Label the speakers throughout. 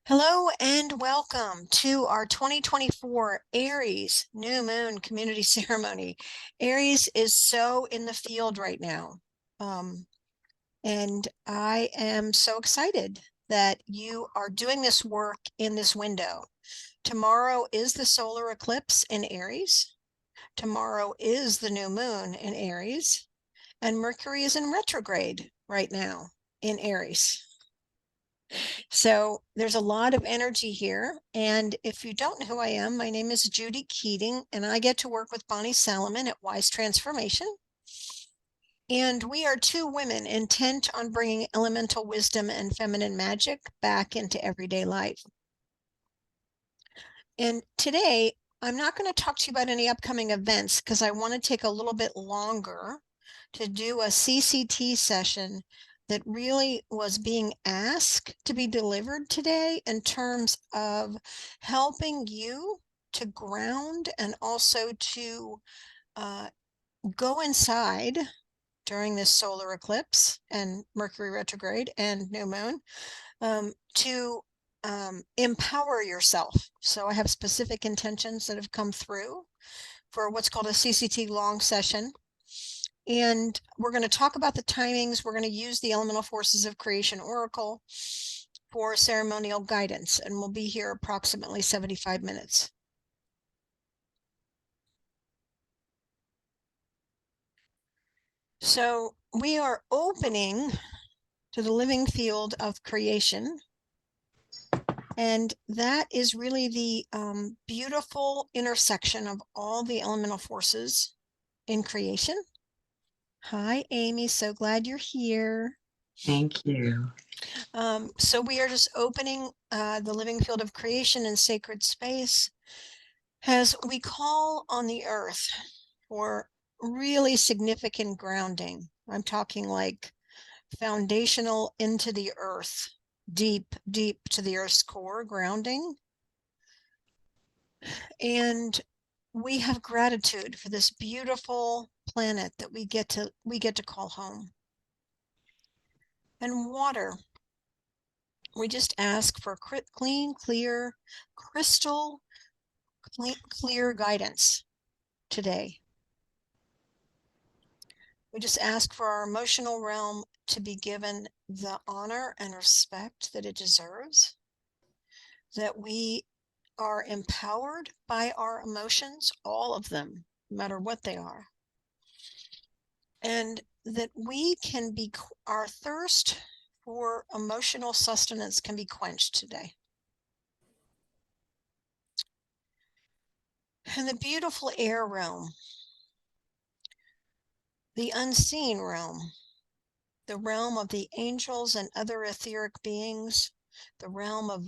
Speaker 1: Hello and welcome to our 2024 Aries New Moon Community Ceremony. Aries is so in the field right now. And I am so excited that you are doing this work in this window. Tomorrow is the solar eclipse in Aries. Tomorrow is the new moon in Aries. And Mercury is in retrograde right now in Aries. So there's a lot of energy here. And if you don't know who I am, my name is Judy Keating, and I get to work with Bonnie Salomon at Wise Transformation. And we are two women intent on bringing elemental wisdom and feminine magic back into everyday life. And today, I'm not going to talk to you about any upcoming events because I want to take a little bit longer to do a CCT session that really was being asked to be delivered today in terms of helping you to ground and also to go inside during this solar eclipse and Mercury retrograde and new moon to empower yourself. So I have specific intentions that have come through for what's called a CCT long session. And we're going to talk about the timings. We're going to use the Elemental Forces of Creation Oracle for ceremonial guidance, and we'll be here approximately 75 minutes. So we are opening to the living field of creation. And that is really the beautiful intersection of all the elemental forces in creation. Hi, Amy. So glad you're here.
Speaker 2: Thank you.
Speaker 1: So we are just opening the living field of creation and sacred space as we call on the earth for really significant grounding. I'm talking like foundational into the earth, deep, deep to the earth's core grounding. And we have gratitude for this beautiful planet that we get to call home. And water. We just ask for clean, clear, crystal clear guidance today. We just ask for our emotional realm to be given the honor and respect that it deserves, that we are empowered by our emotions, all of them, no matter what they are, and that we can be, our thirst for emotional sustenance can be quenched today. And the beautiful air realm, the unseen realm, the realm of the angels and other etheric beings, the realm of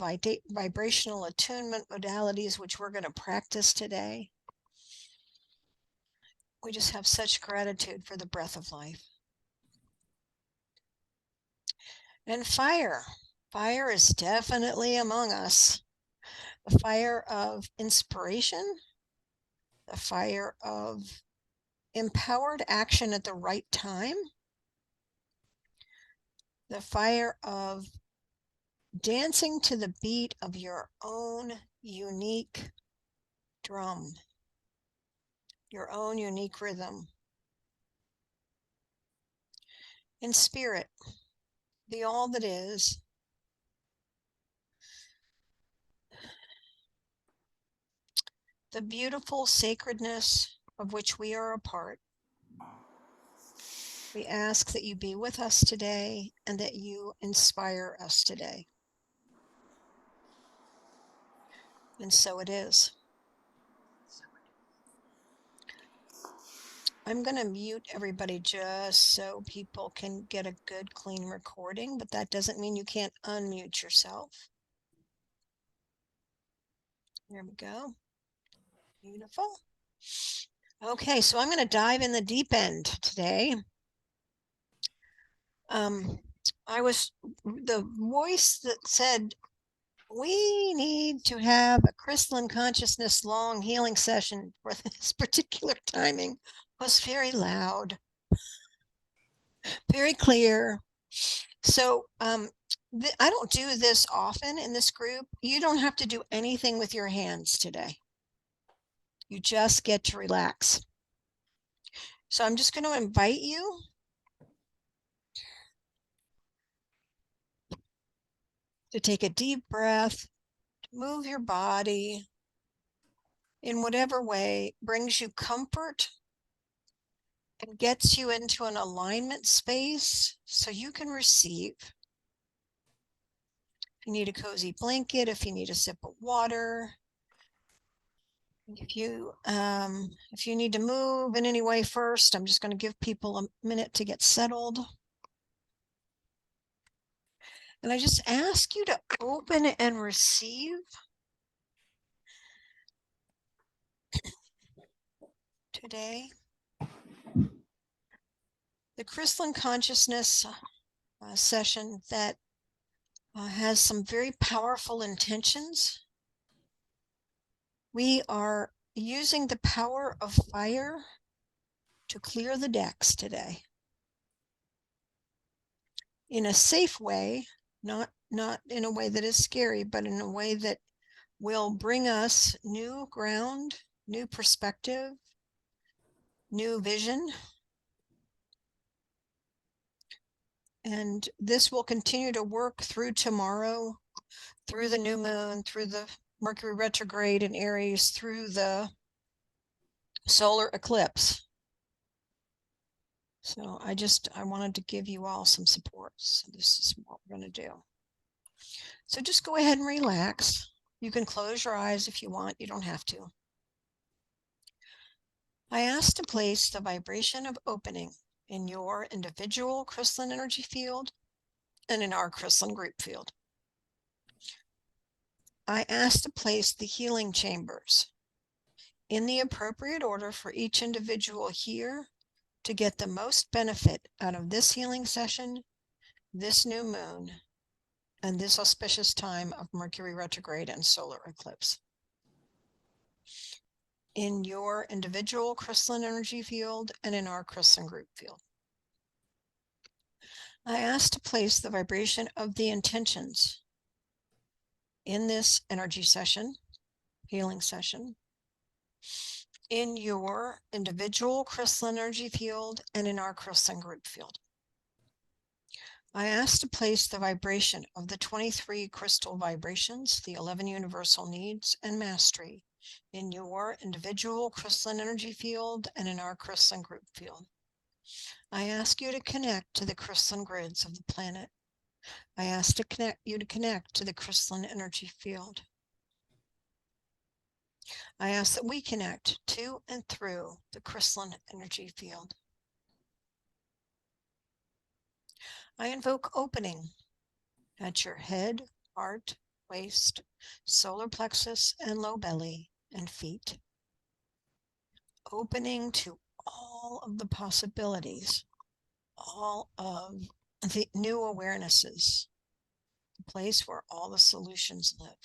Speaker 1: vibrational attunement modalities, which we're going to practice today. We just have such gratitude for the breath of life. And fire. Fire is definitely among us. The fire of inspiration, the fire of empowered action at the right time, the fire of dancing to the beat of your own unique drum, your own unique rhythm. In spirit, the all that is, the beautiful sacredness of which we are a part. We ask that you be with us today and that you inspire us today. And so it is. I'm going to mute everybody just so people can get a good, clean recording, but that doesn't mean you can't unmute yourself. There we go. Beautiful. Okay, so I'm going to dive in the deep end today. I was the voice that said, we need to have a crystalline consciousness long healing session for this particular timing was very loud, very clear. So I don't do this often in this group. You don't have to do anything with your hands today. You just get to relax. So I'm just going to invite you to take a deep breath, move your body in whatever way brings you comfort and gets you into an alignment space so you can receive. If you need a cozy blanket, if you need a sip of water, if you need to move in any way first, I'm just going to give people a minute to get settled. And I just ask you to open and receive today the crystalline consciousness session that has some very powerful intentions. We are using the power of fire to clear the decks today in a safe way, not in a way that is scary, but in a way that will bring us new ground, new perspective, new vision. And this will continue to work through tomorrow, through the new moon, through the Mercury retrograde in Aries, through the solar eclipse. So I wanted to give you all some support. So this is what we're going to do. So just go ahead and relax. You can close your eyes if you want. You don't have to. I ask to place the vibration of opening in your individual crystalline energy field and in our crystalline group field. I ask to place the healing chambers in the appropriate order for each individual here to get the most benefit out of this healing session, this new moon, and this auspicious time of Mercury retrograde and solar eclipse. In your individual crystalline energy field and in our crystalline group field. I ask to place the vibration of the intentions in this energy session, healing session, in your individual crystalline energy field and in our crystalline group field. I ask to place the vibration of the 23 crystal vibrations, the 11 universal needs and mastery in your individual crystalline energy field and in our crystalline group field. I ask you to connect to the crystalline grids of the planet. I ask you to connect to the crystalline energy field. I ask that we connect to and through the crystalline energy field. I invoke opening at your head, heart, waist, solar plexus, and low belly and feet. Opening to all of the possibilities, all of the new awarenesses, the place where all the solutions live.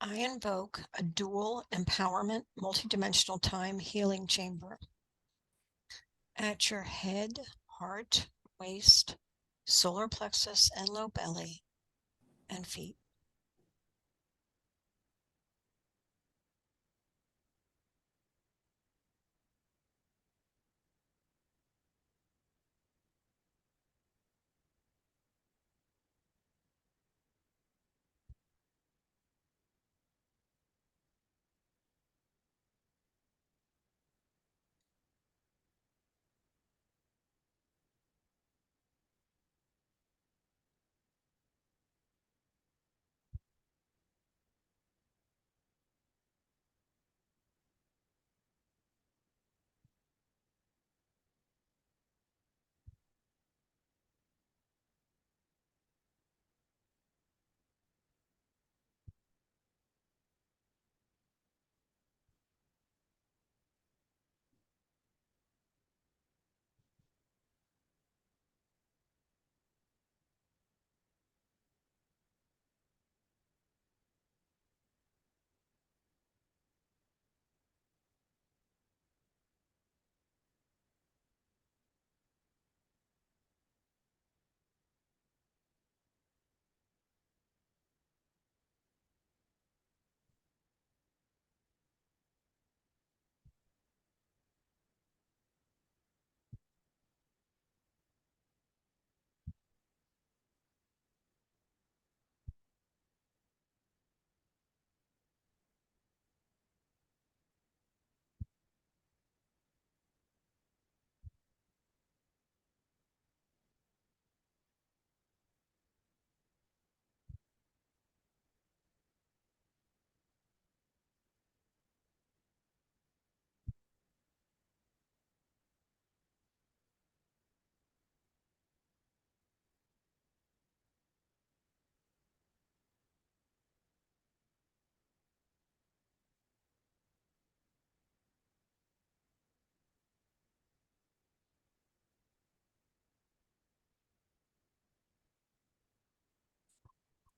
Speaker 1: I invoke a dual empowerment multidimensional time healing chamber at your head, heart, waist, solar plexus, and low belly and feet.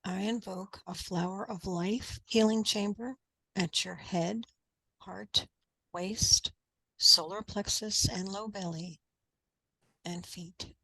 Speaker 1: I invoke a flower of life healing chamber at your head, heart, waist, solar plexus, and low belly and feet.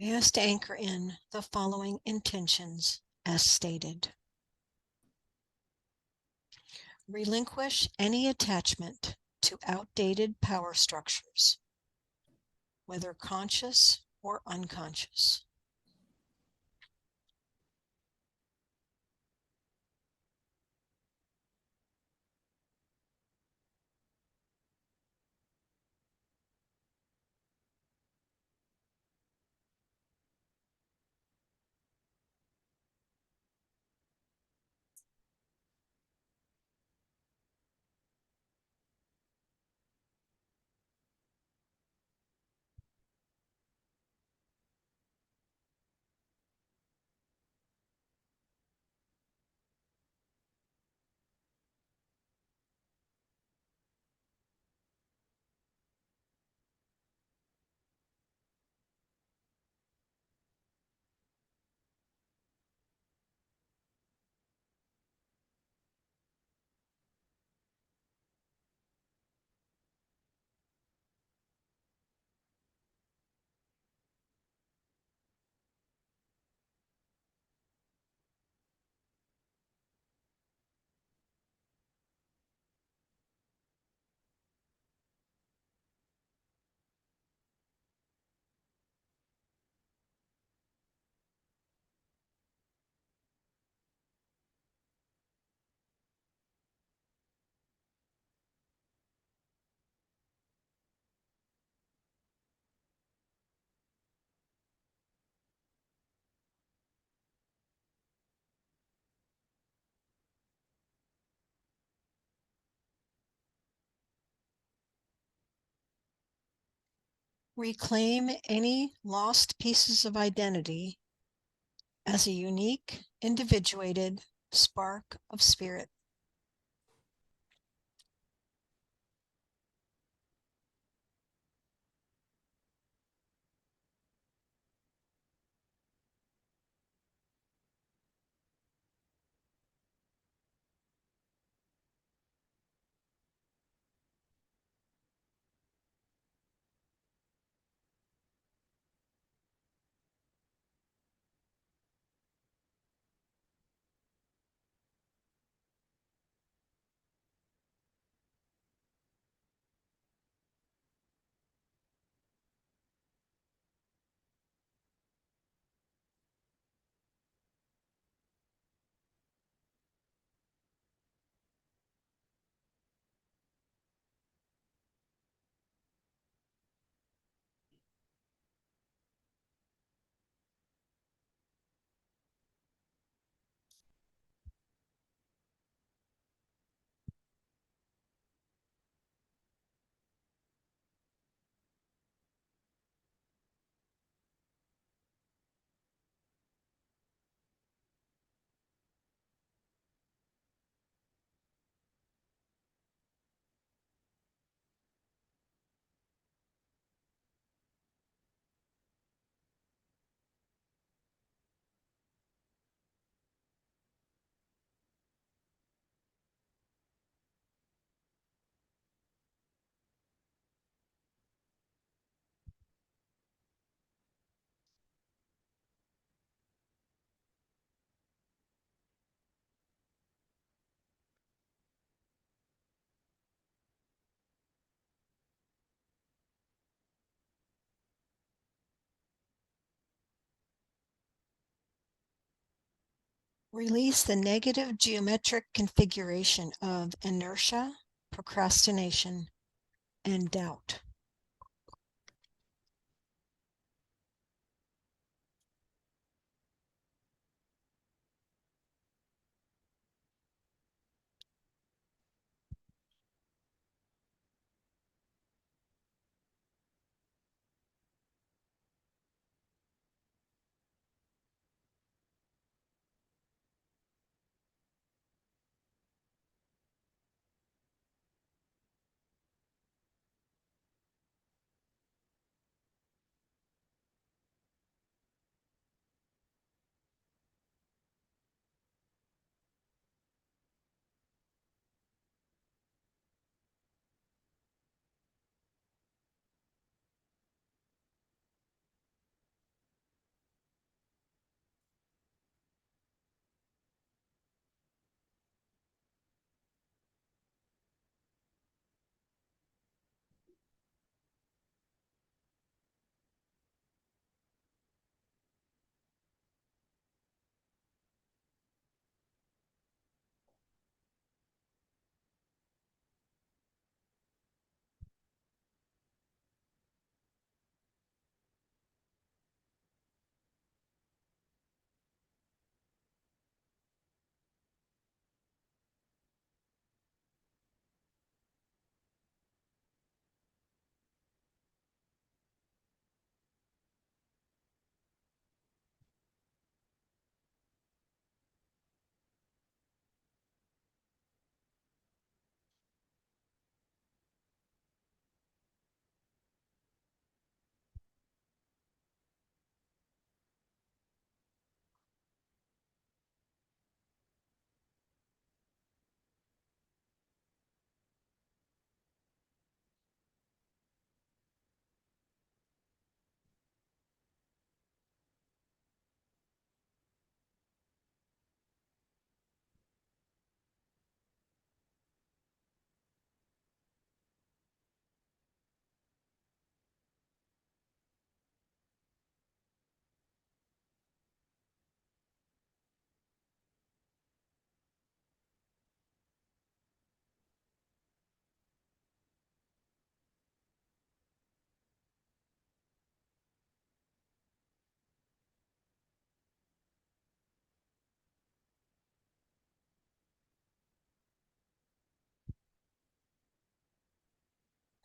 Speaker 1: We have to anchor in the following intentions as stated. Relinquish any attachment to outdated power structures, whether conscious or unconscious. Reclaim any lost pieces of identity as a unique, individuated spark of spirit. Release the negative geometric configuration of inertia, procrastination, and doubt.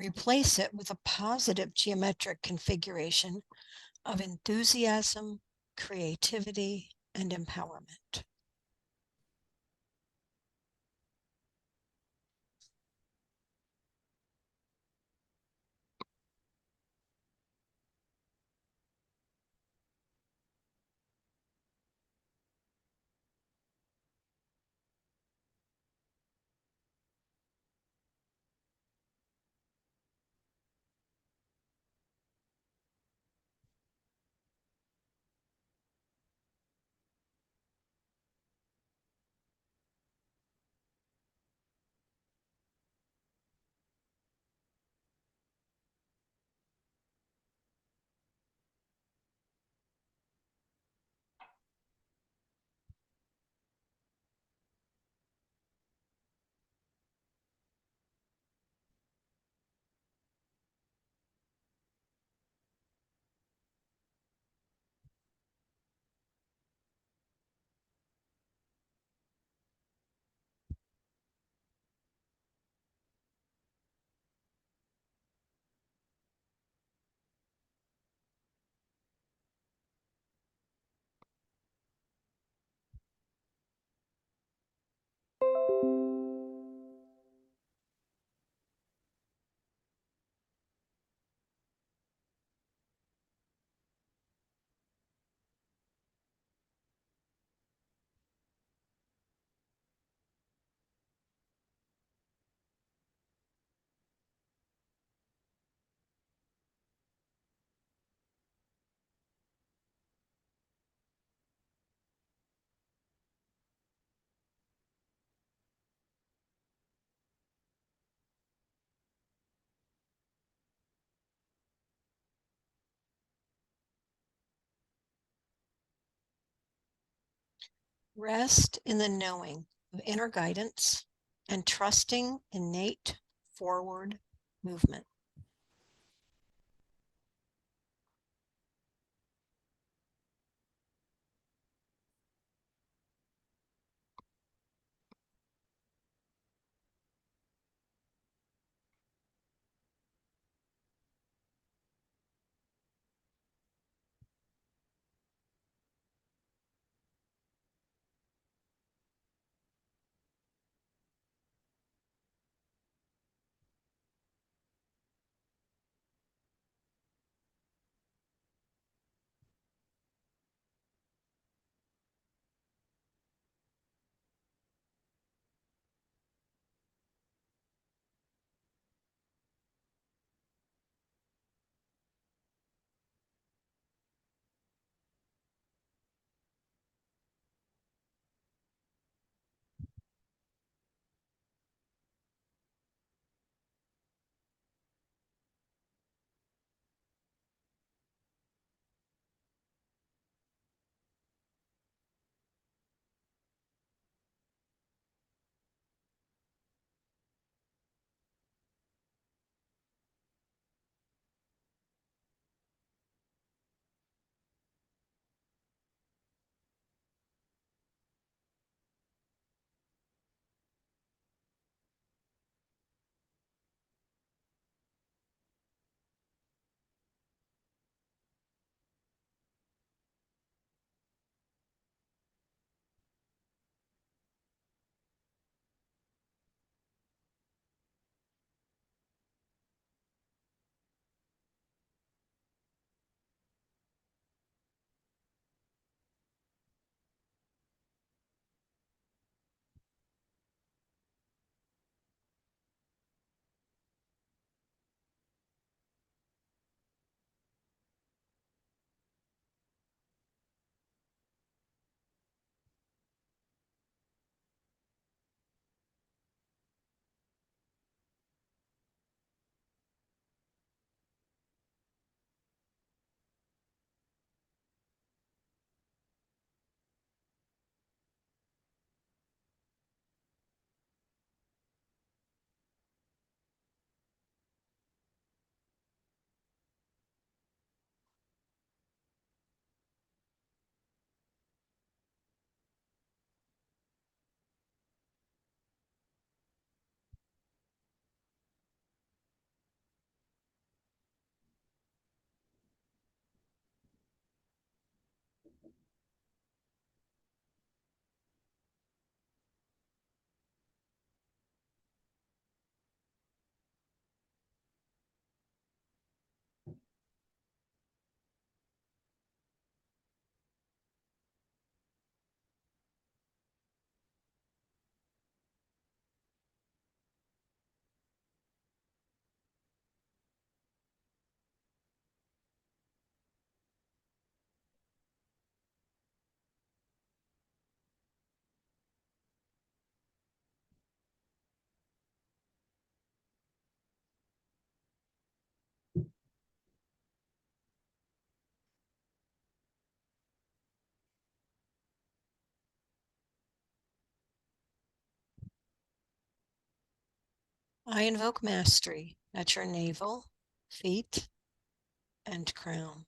Speaker 1: Replace it with a positive geometric configuration of enthusiasm, creativity, and empowerment. Rest in the knowing of inner guidance and trusting innate forward movement. I invoke mastery at your navel, feet, and crown.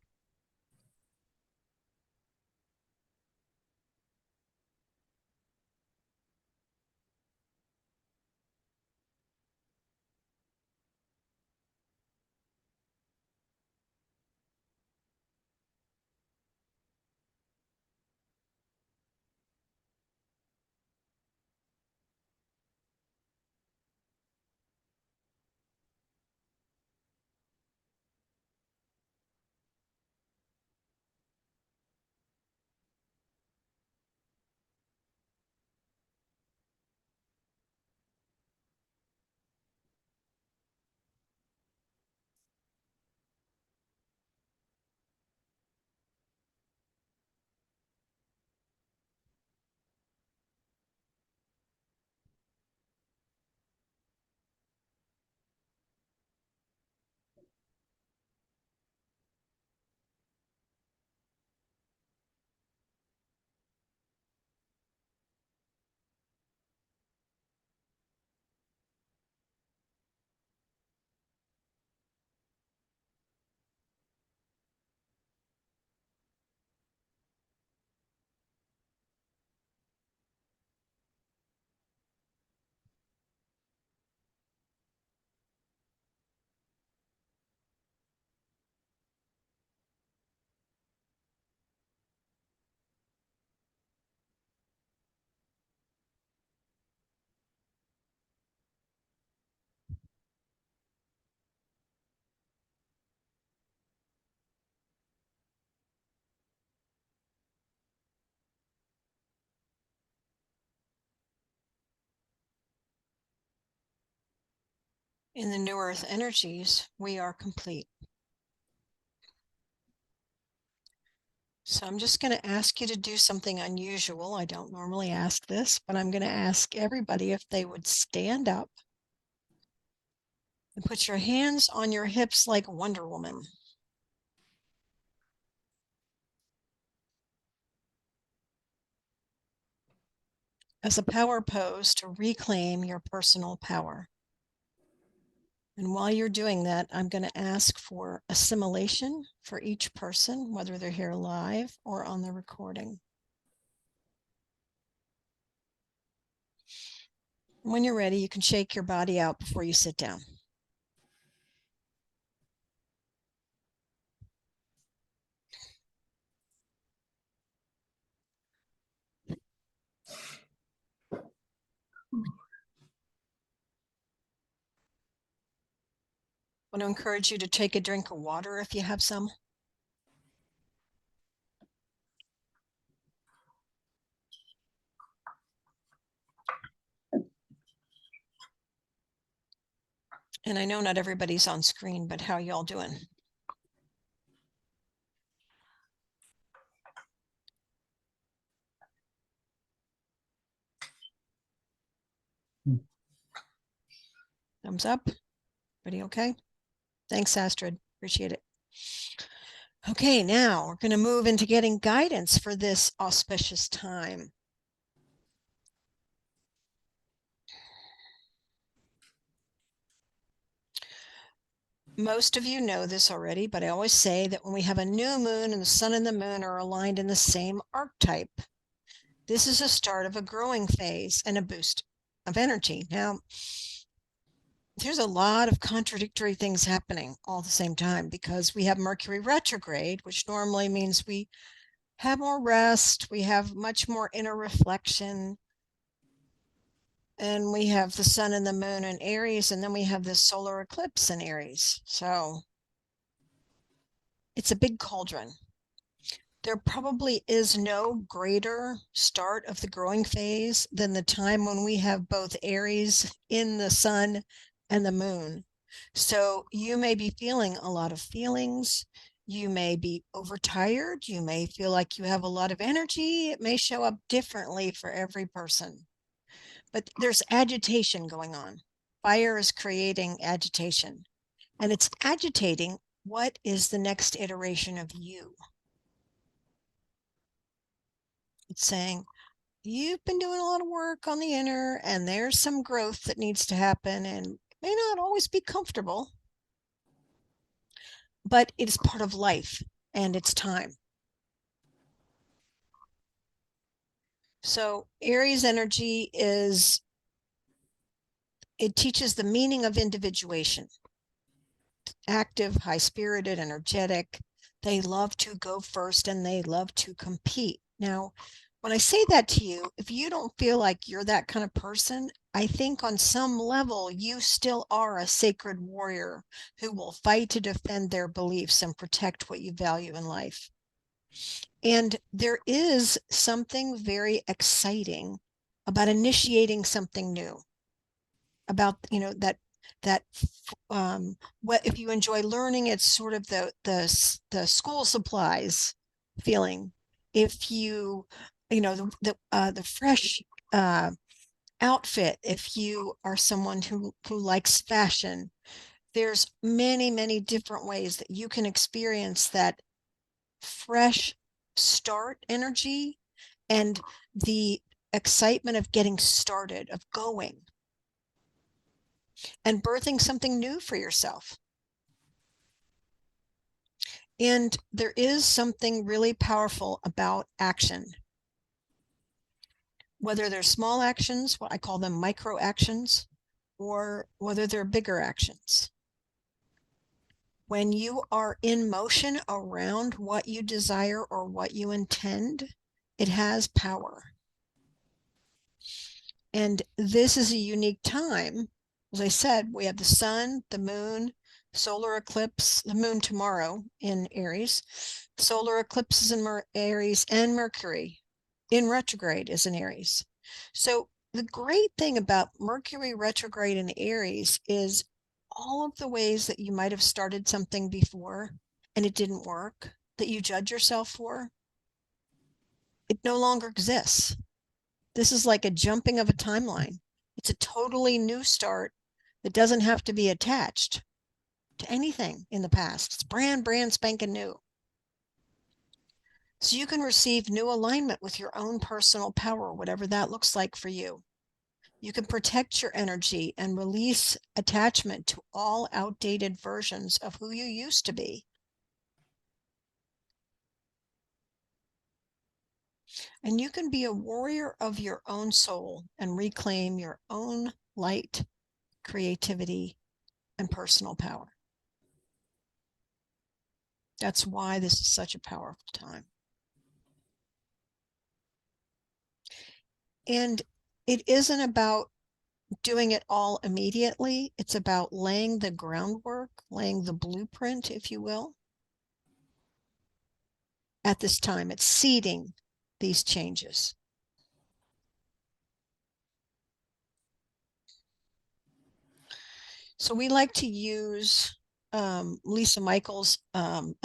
Speaker 1: In the new earth energies, we are complete. So I'm just going to ask you to do something unusual. I don't normally ask this, but I'm going to ask everybody if they would stand up and put your hands on your hips like Wonder Woman. As a power pose to reclaim your personal power. And while you're doing that, I'm going to ask for assimilation for each person, whether they're here live or on the recording. When you're ready, you can shake your body out before you sit down. I want to encourage you to take a drink of water if you have some. And I know not everybody's on screen, but how y'all doing? Thumbs up. Everybody okay? Thanks, Astrid. Appreciate it. Okay, now we're going to move into getting guidance for this auspicious time. Most of you know this already, but I always say that when we have a new moon and the sun and the moon are aligned in the same archetype, this is a start of a growing phase and a boost of energy. Now, there's a lot of contradictory things happening all at the same time because we have Mercury retrograde, which normally means we have more rest, we have much more inner reflection, and we have the sun and the moon in Aries, and then we have this solar eclipse in Aries. So it's a big cauldron. There probably is no greater start of the growing phase than the time when we have both Aries in the sun and the moon. So you may be feeling a lot of feelings. You may be overtired. You may feel like you have a lot of energy. It may show up differently for every person, but there's agitation going on. Fire is creating agitation, and it's agitating what is the next iteration of you. It's saying, you've been doing a lot of work on the inner, and there's some growth that needs to happen. And May not always be comfortable, but it is part of life and it's time. So Aries energy it teaches the meaning of individuation. Active, high-spirited, energetic. They love to go first and they love to compete. Now, when I say that to you, if you don't feel like you're that kind of person, I think on some level you still are a sacred warrior who will fight to defend their beliefs and protect what you value in life. And there is something very exciting about initiating something new, about, that what if you enjoy learning, it's sort of the school supplies feeling. If the fresh outfit, if you are someone who likes fashion, there's many different ways that you can experience that fresh start energy and the excitement of getting started, of going and birthing something new for yourself. And there is something really powerful about action, whether they're small actions, what I call them micro actions, or whether they're bigger actions. When you are in motion around what you desire or what you intend, it has power. And this is a unique time. As I said, we have the sun, the moon, solar eclipse, the moon tomorrow in Aries, solar eclipses in Aries, and Mercury in retrograde is in Aries. So the great thing about Mercury retrograde in Aries is all of the ways that you might have started something before and it didn't work, that you judge yourself for, it no longer exists. This is like a jumping of a timeline. It's a totally new start that doesn't have to be attached to anything in the past. It's brand spanking new. So you can receive new alignment with your own personal power, whatever that looks like for you. You can protect your energy and release attachment to all outdated versions of who you used to be. And you can be a warrior of your own soul and reclaim your own light, creativity, and personal power. That's why this is such a powerful time. And it isn't about doing it all immediately. It's about laying the groundwork, laying the blueprint, if you will, at this time. It's seeding these changes. So we like to use Lisa Michaels'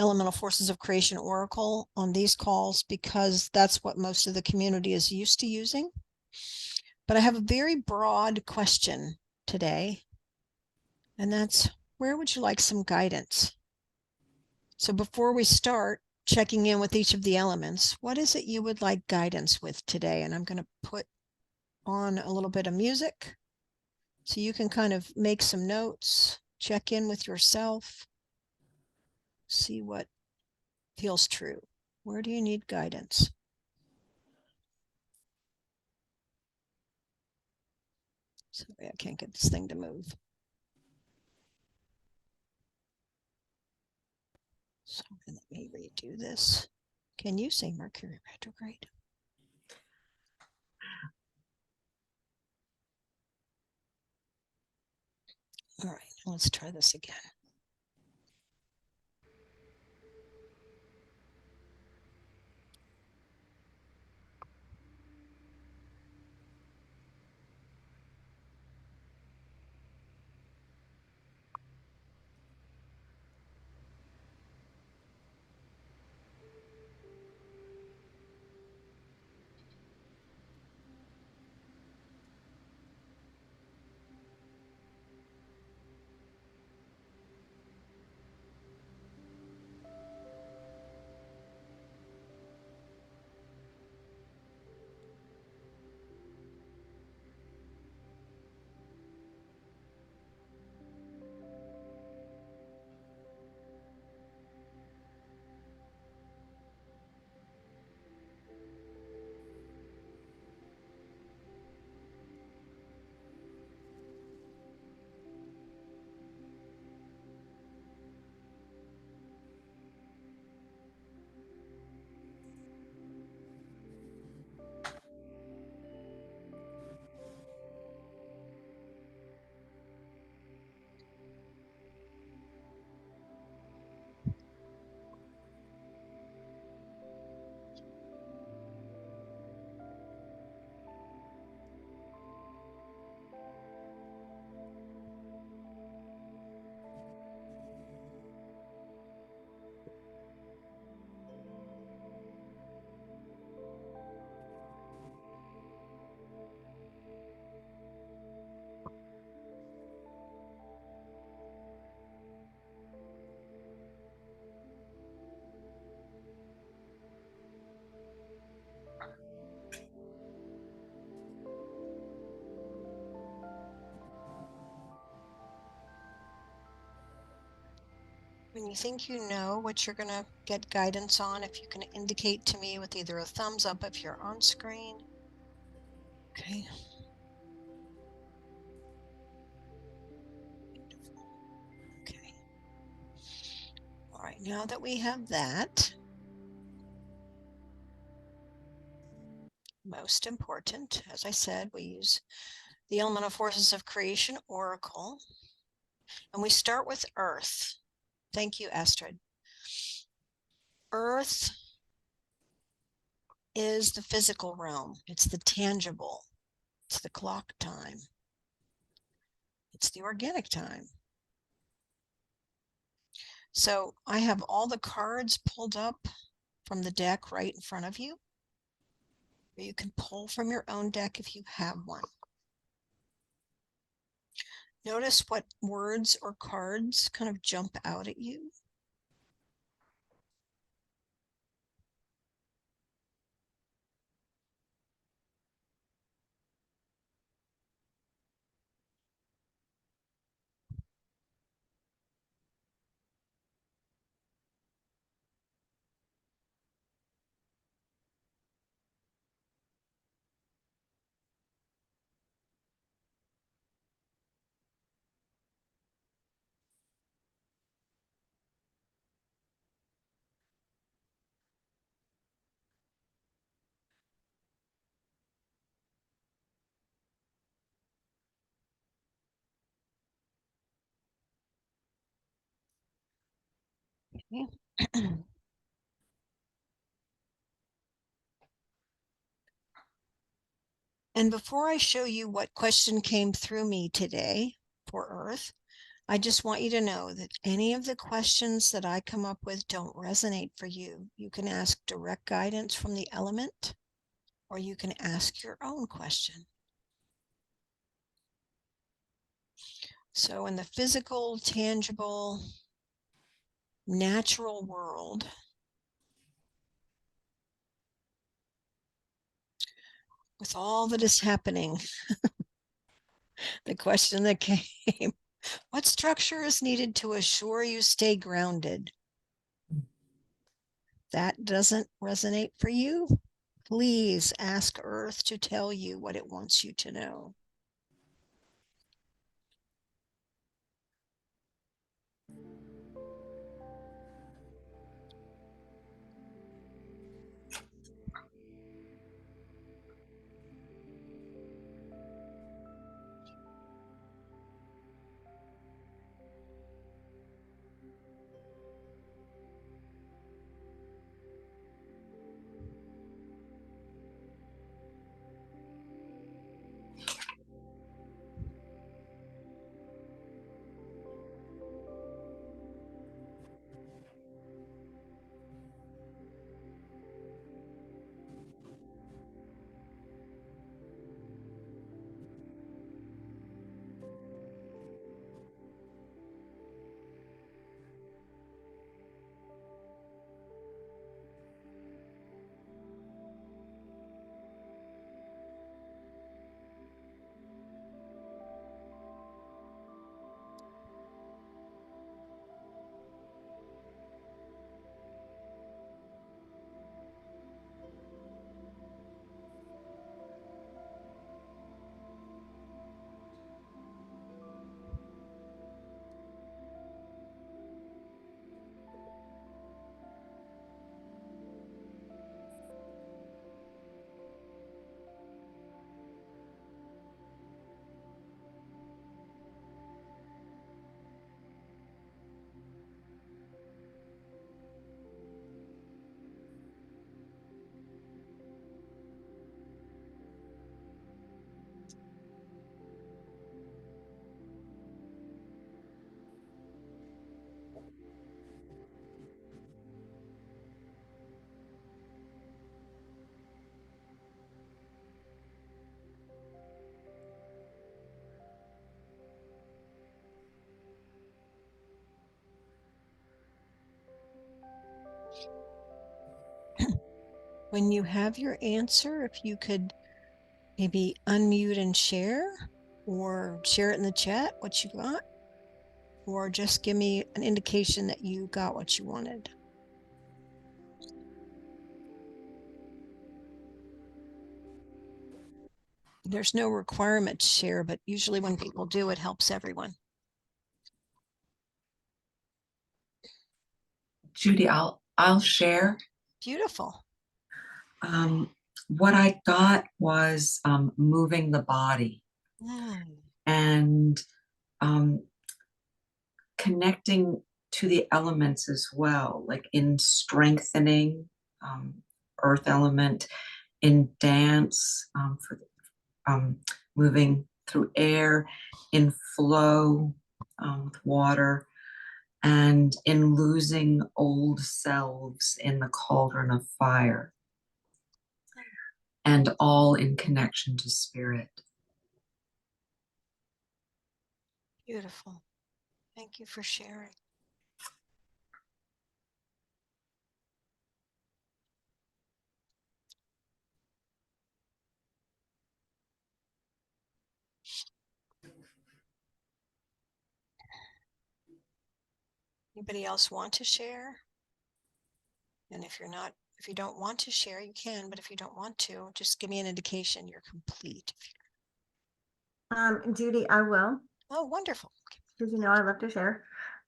Speaker 1: Elemental Forces of Creation Oracle on these calls because that's what most of the community is used to using. But I have a very broad question today, and that's, where would you like some guidance? So before we start checking in with each of the elements, what is it you would like guidance with today? And I'm going to put on a little bit of music so you can kind of make some notes, check in with yourself, see what feels true. Where do you need guidance? Sorry, I can't get this thing to move. So let me redo this. Can you say Mercury retrograde? All right, let's try this again. And you think you know what you're going to get guidance on? If you can indicate to me with either a thumbs up if you're on screen. Okay. Okay. All right, now that we have that, most important, as I said, we use the Elemental Forces of Creation Oracle, and we start with Earth. Thank you, Astrid. Earth is the physical realm. It's the tangible. It's the clock time. It's the organic time. So I have all the cards pulled up from the deck right in front of you. Or you can pull from your own deck if you have one. Notice what words or cards kind of jump out at you. Okay. And before I show you what question came through me today for Earth, I just want you to know that any of the questions that I come up with don't resonate for you. You can ask direct guidance from the element, or you can ask your own question. So in the physical, tangible, natural world, with all that is happening, the question that came, what structure is needed to assure you stay grounded? That doesn't resonate for you? Please ask Earth to tell you what it wants you to know. When you have your answer, if you could maybe unmute and share, or share it in the chat, what you got. or just give me an indication that you got what you wanted. There's no requirement to share, but usually when people do, it helps everyone.
Speaker 2: Judy, I'll share.
Speaker 1: Beautiful.
Speaker 2: What I got was moving the body
Speaker 1: Mm.
Speaker 2: and um, connecting to the elements as well, like in strengthening, earth element, in dance, for moving through air, in flow, with water, and in losing old selves in the cauldron of fire, and all in connection to spirit.
Speaker 1: Beautiful. Thank you for sharing. Anybody else want to share? And if you don't want to share, you can, but if you don't want to, just give me an indication you're complete.
Speaker 3: Judy, I will,
Speaker 1: Oh, wonderful.
Speaker 3: because you know I love to share.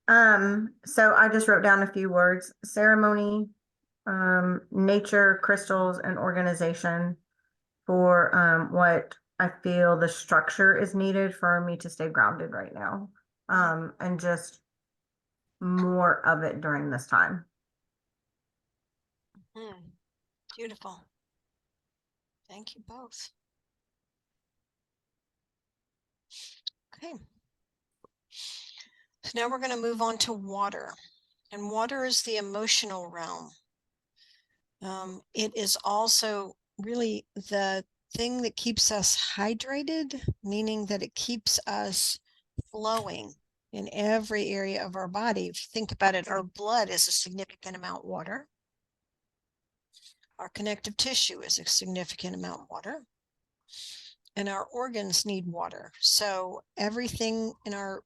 Speaker 3: So I just wrote down a few words: ceremony, nature, crystals, and organization for what I feel the structure is needed for me to stay grounded right now. And just more of it during this time.
Speaker 1: Beautiful. Thank you both. Okay. So now we're going to move on to water. And water is the emotional realm. It is also really the thing that keeps us hydrated, meaning that it keeps us flowing in every area of our body. If you think about it, our blood is a significant amount water. Our connective tissue is a significant amount water. And our organs need water. So everything in our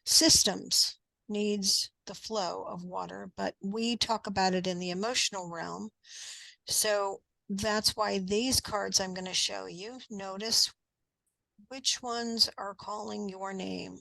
Speaker 1: systems needs the flow of water, but we talk about it in the emotional realm. So that's why these cards I'm going to show you, notice which ones are calling your name.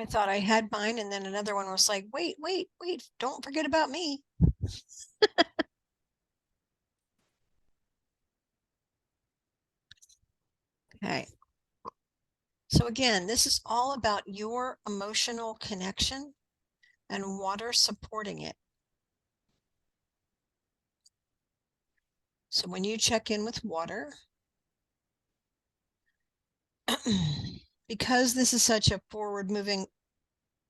Speaker 1: I thought I had mine, and then another one was like, wait, wait, wait, don't forget about me. Okay. So again, this is all about your emotional connection and water supporting it. So when you check in with water, because this is such a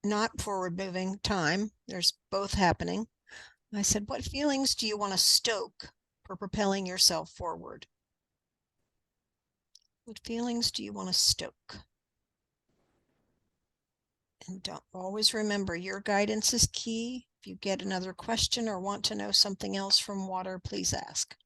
Speaker 1: not forward moving time, there's both happening. I said, what feelings do you want to stoke for propelling yourself forward? What feelings do you want to stoke? And don't always remember your guidance is key. If you get another question or want to know something else from water, please ask.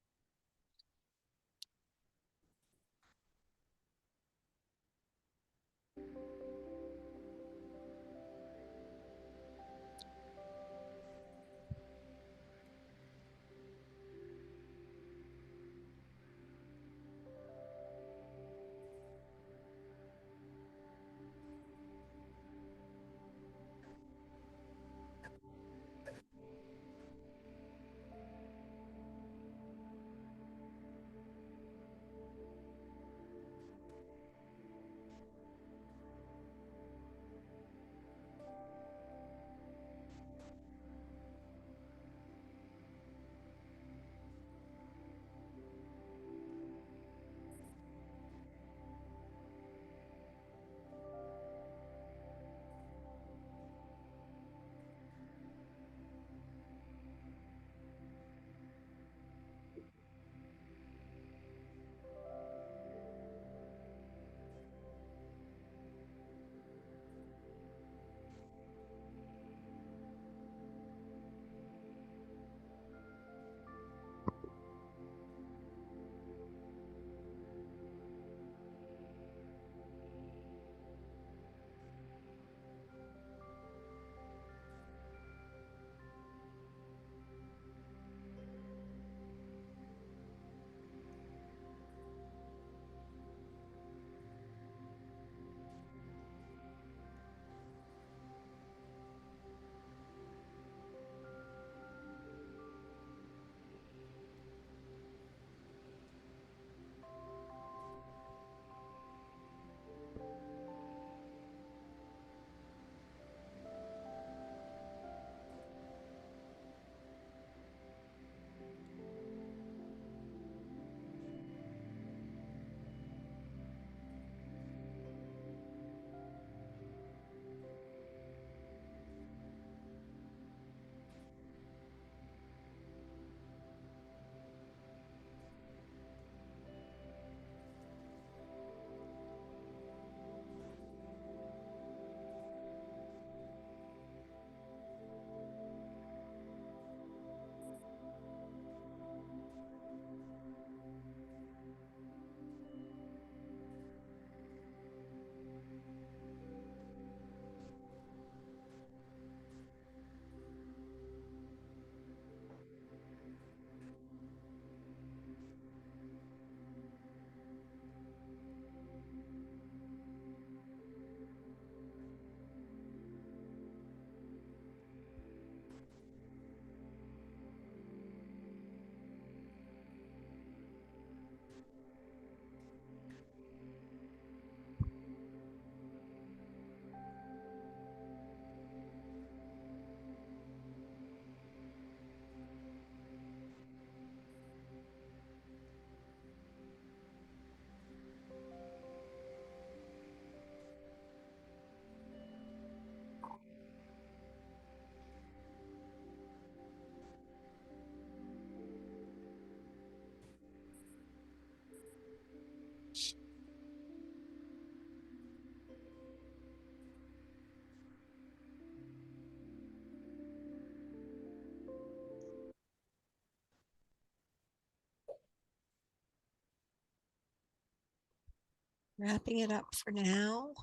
Speaker 1: Wrapping it up for now.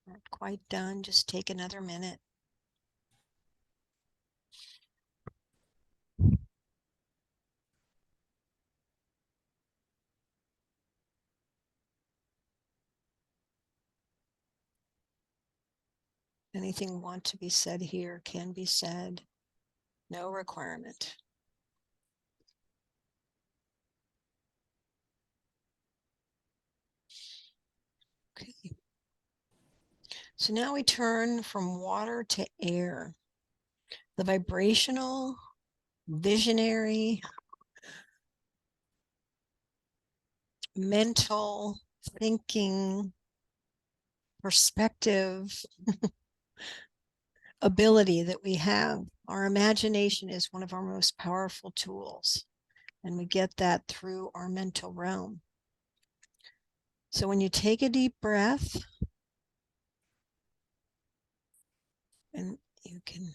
Speaker 1: Not quite done. Just take another minute. Anything want to be said here can be said. No requirement. Okay. So now we turn from water to air. The vibrational, visionary, mental, thinking, perspective ability that we have. Our imagination is one of our most powerful tools, and we get that through our mental realm. So when you take a deep breath, and you can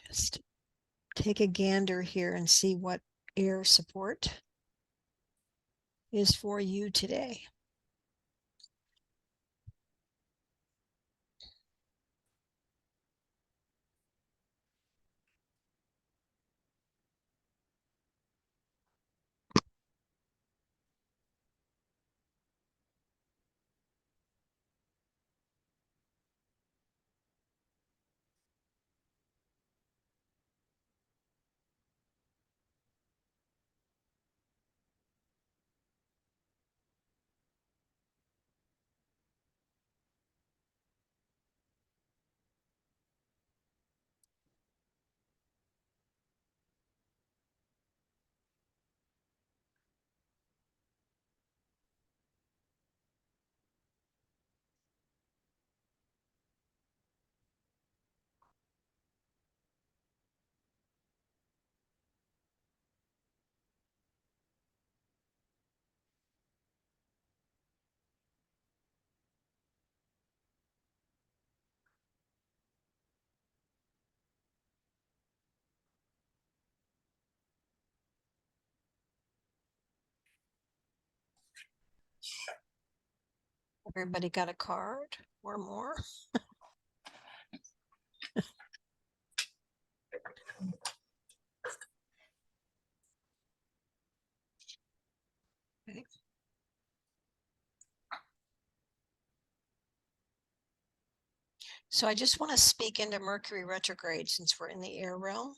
Speaker 1: just take a gander here and see what air support is for you today. Everybody got a card or more? Okay. So I just want to speak into Mercury retrograde since we're in the air realm.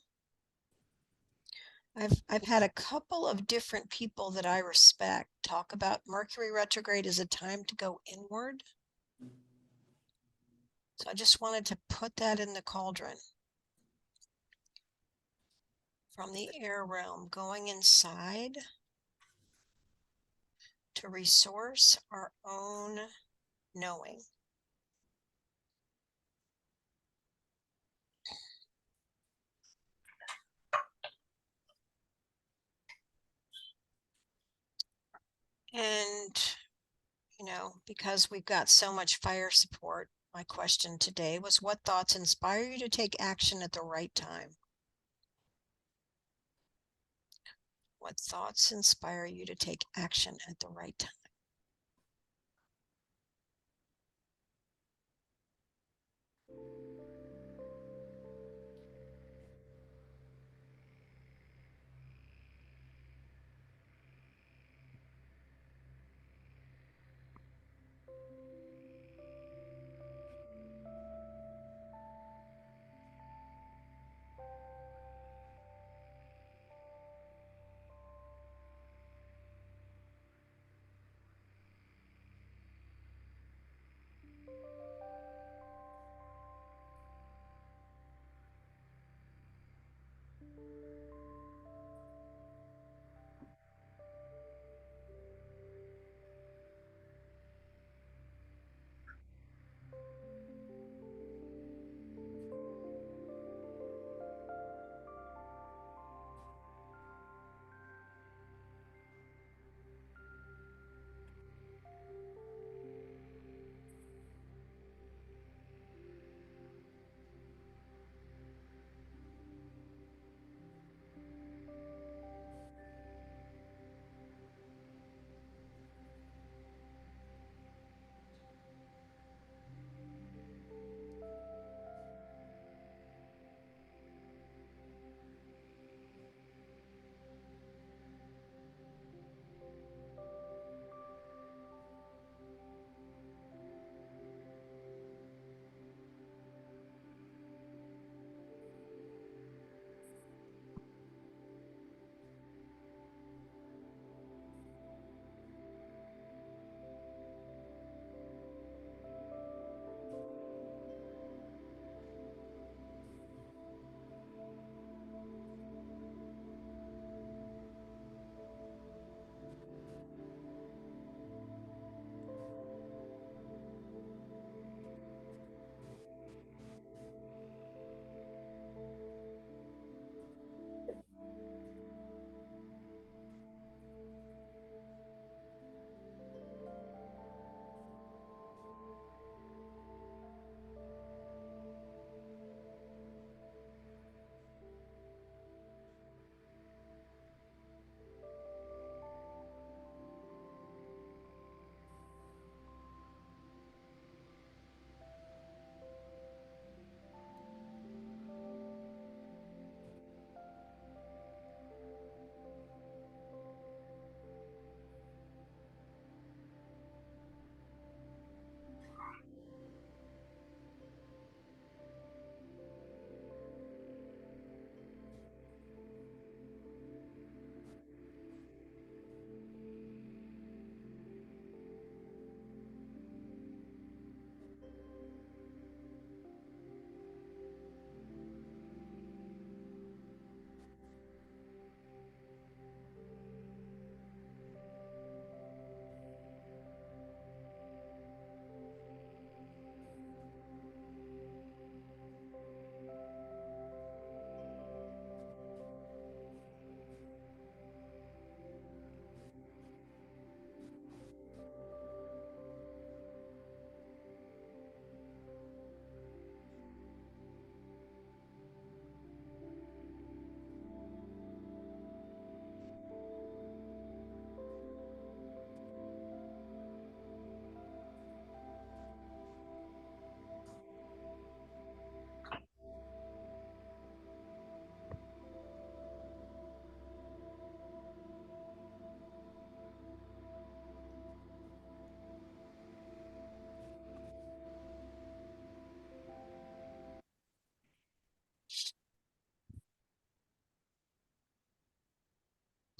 Speaker 1: I've had a couple of different people that I respect talk about Mercury retrograde as a time to go inward. So I just wanted to put that in the cauldron. From the air realm, going inside to resource our own knowing. And, because we've got so much fire support, my question today was, what thoughts inspire you to take action at the right time? What thoughts inspire you to take action at the right time?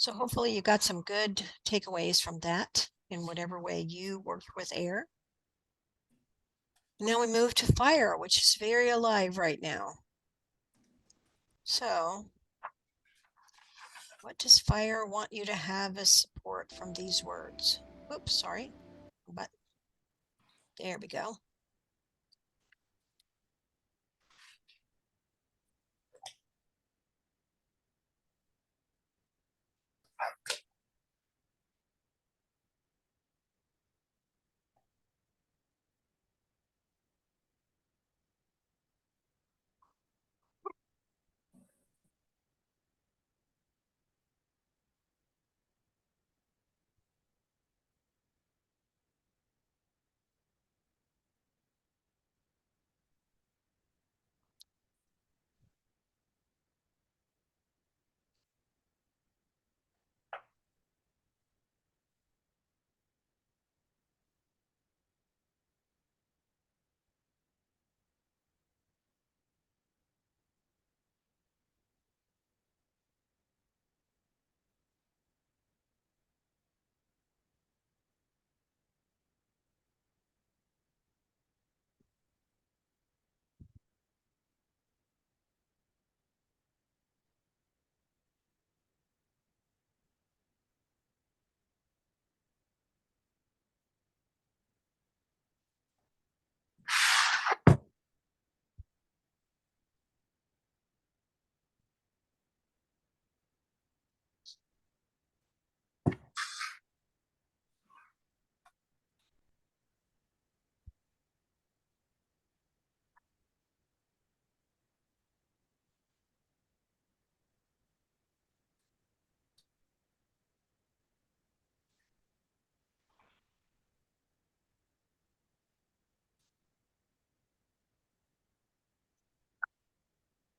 Speaker 1: So hopefully you got some good takeaways from that in whatever way you worked with air. Now we move to fire, which is very alive right now. So what does fire want you to have as support from these words? Oops, sorry, but there we go.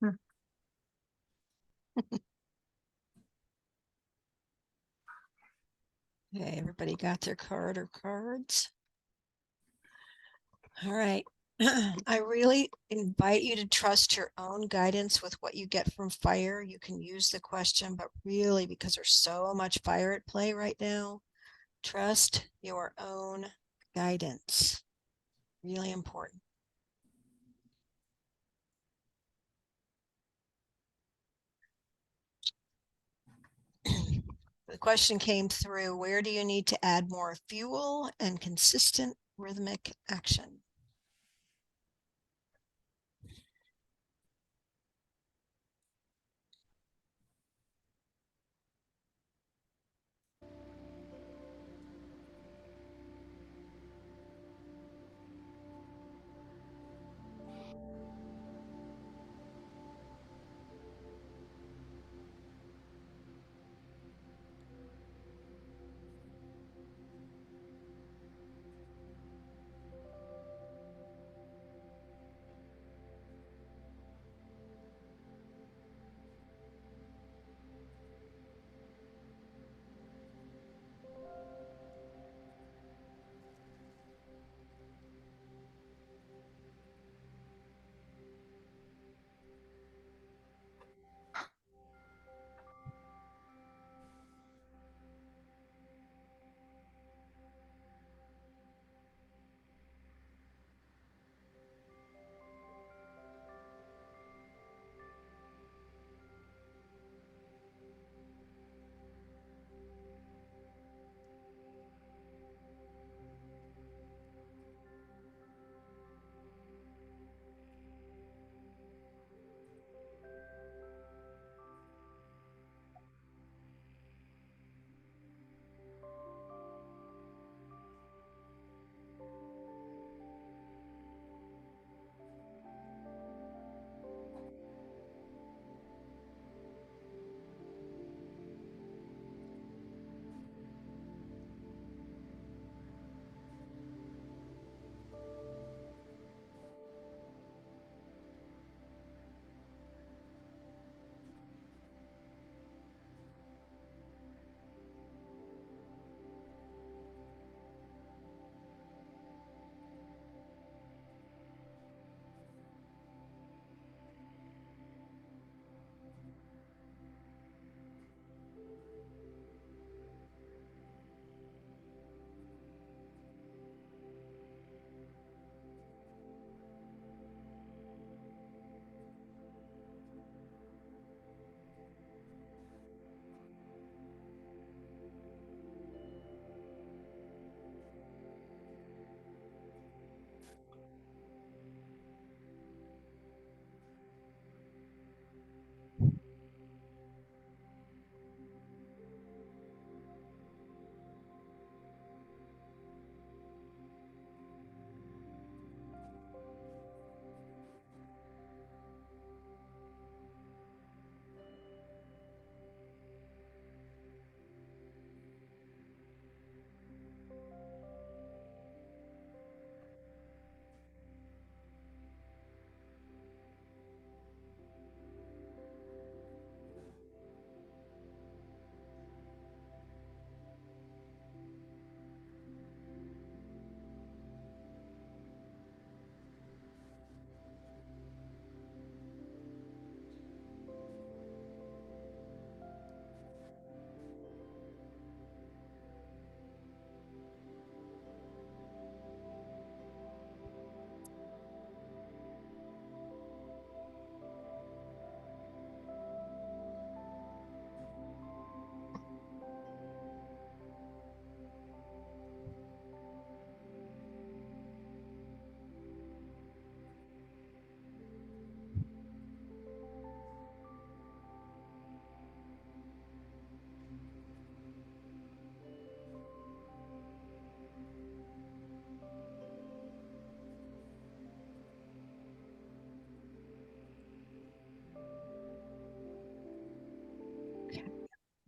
Speaker 3: Hmm.
Speaker 1: Okay, everybody got their card or cards? All right. I really invite you to trust your own guidance with what you get from fire. You can use the question, but really, because there's so much fire at play right now, trust your own guidance. Really important. The question came through, where do you need to add more fuel and consistent rhythmic action?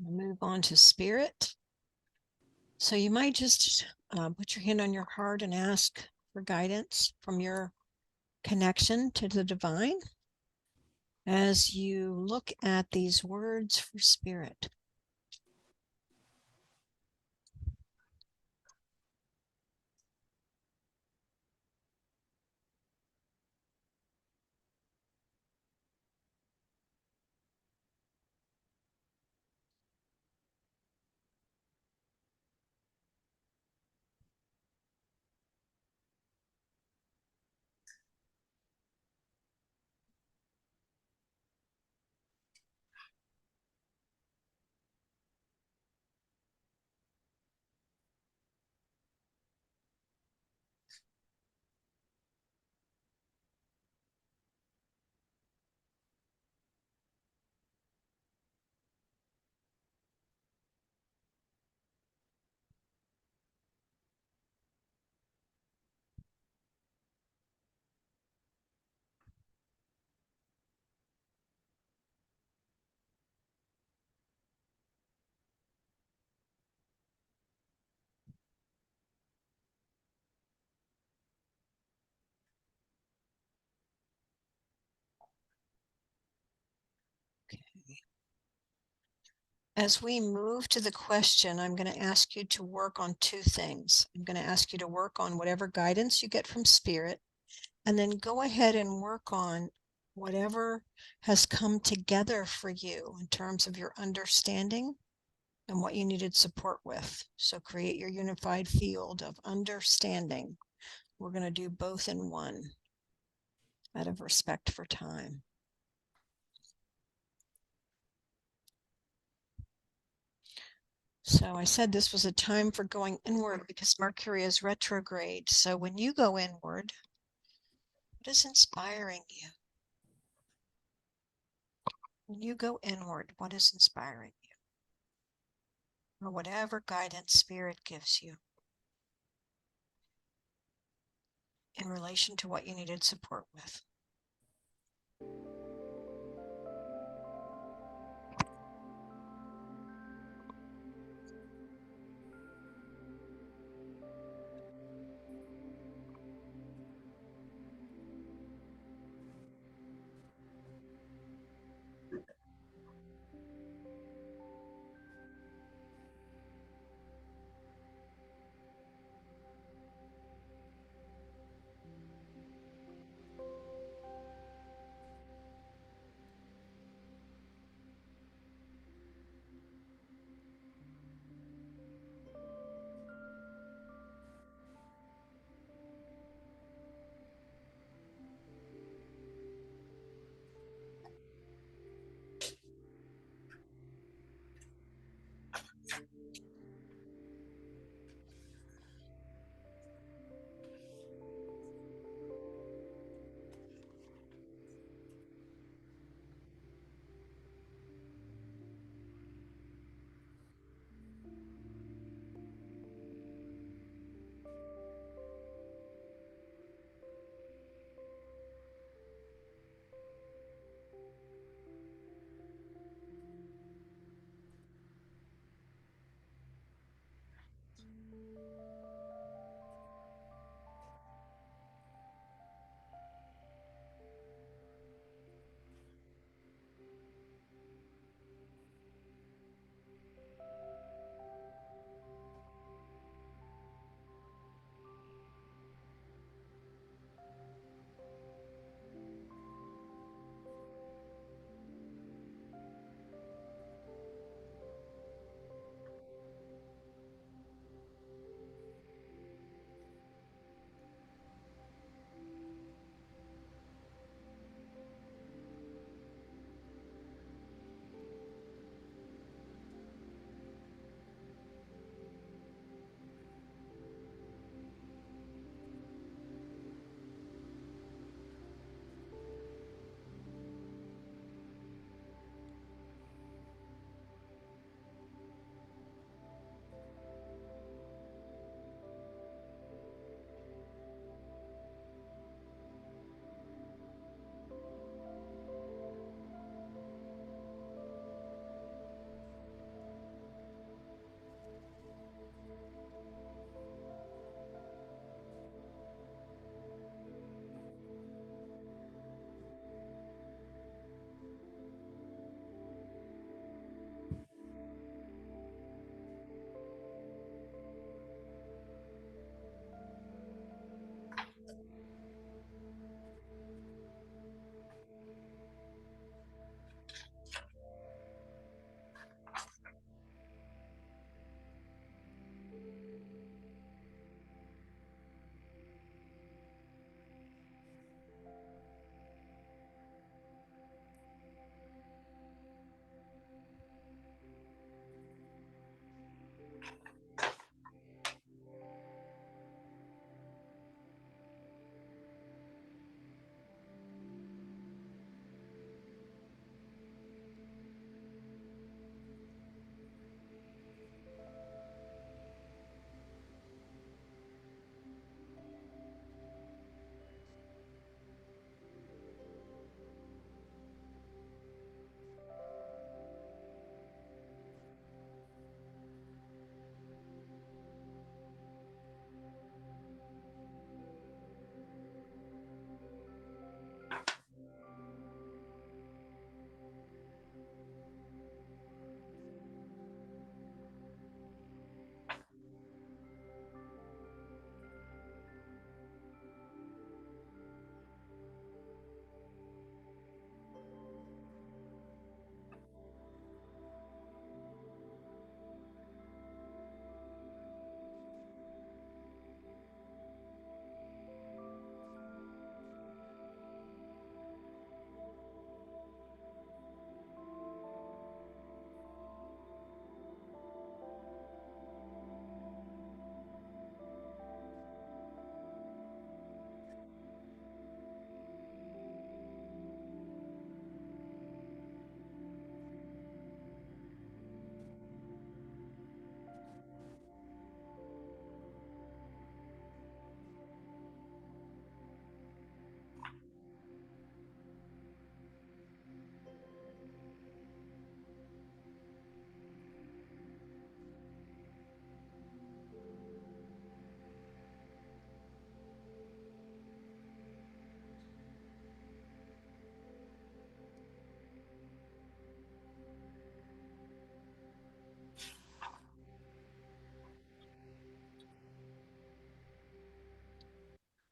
Speaker 1: Move on to spirit. So you might just put your hand on your heart and ask for guidance from your connection to the divine as you look at these words for spirit. As we move to the question, I'm going to ask you to work on two things. I'm going to ask you to work on whatever guidance you get from spirit, and then go ahead and work on whatever has come together for you in terms of your understanding and what you needed support with. So create your unified field of understanding. We're going to do both in one out of respect for time. So I said this was a time for going inward because Mercury is retrograde. So when you go inward, what is inspiring you? When you go inward, what is inspiring you? Or whatever guidance spirit gives you in relation to what you needed support with.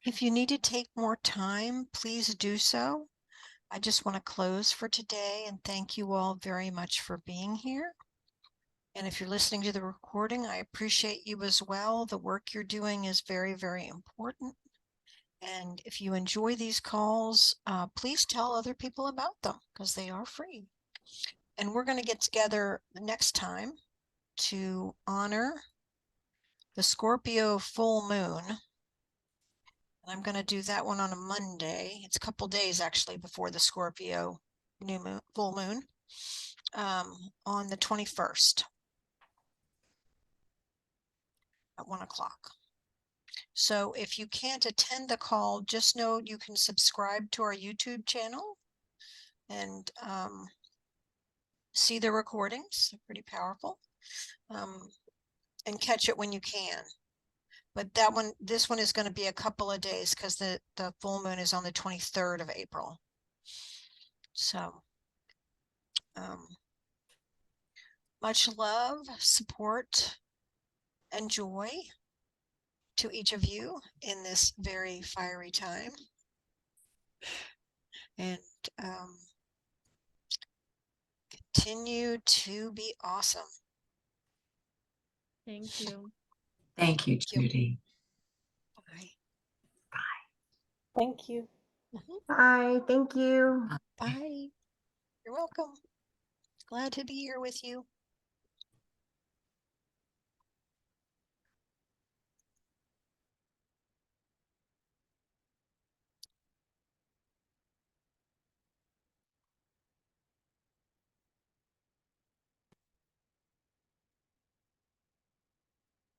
Speaker 1: If you need to take more time, please do so. I just want to close for today and thank you all very much for being here. And if you're listening to the recording, I appreciate you as well. The work you're doing is very, very important. And if you enjoy these calls, please tell other people about them because they are free. And we're going to get together next time to honor the Scorpio full moon. And I'm going to do that one on a Monday. It's a couple days actually before the Scorpio new moon, full moon, on the 21st at 1 o'clock. So if you can't attend the call, just know you can subscribe to our YouTube channel and see the recordings. They're pretty powerful, and catch it when you can. But this one is going to be a couple of days because the full moon is on the 23rd of April. So much love, support, and joy to each of you in this very fiery time. And continue to be awesome.
Speaker 4: Thank you.
Speaker 2: Thank you,
Speaker 1: Thank you.
Speaker 2: Judy.
Speaker 1: Bye.
Speaker 4: Thank you.
Speaker 3: Bye. Thank you.
Speaker 1: Bye. You're welcome. Glad to be here with you.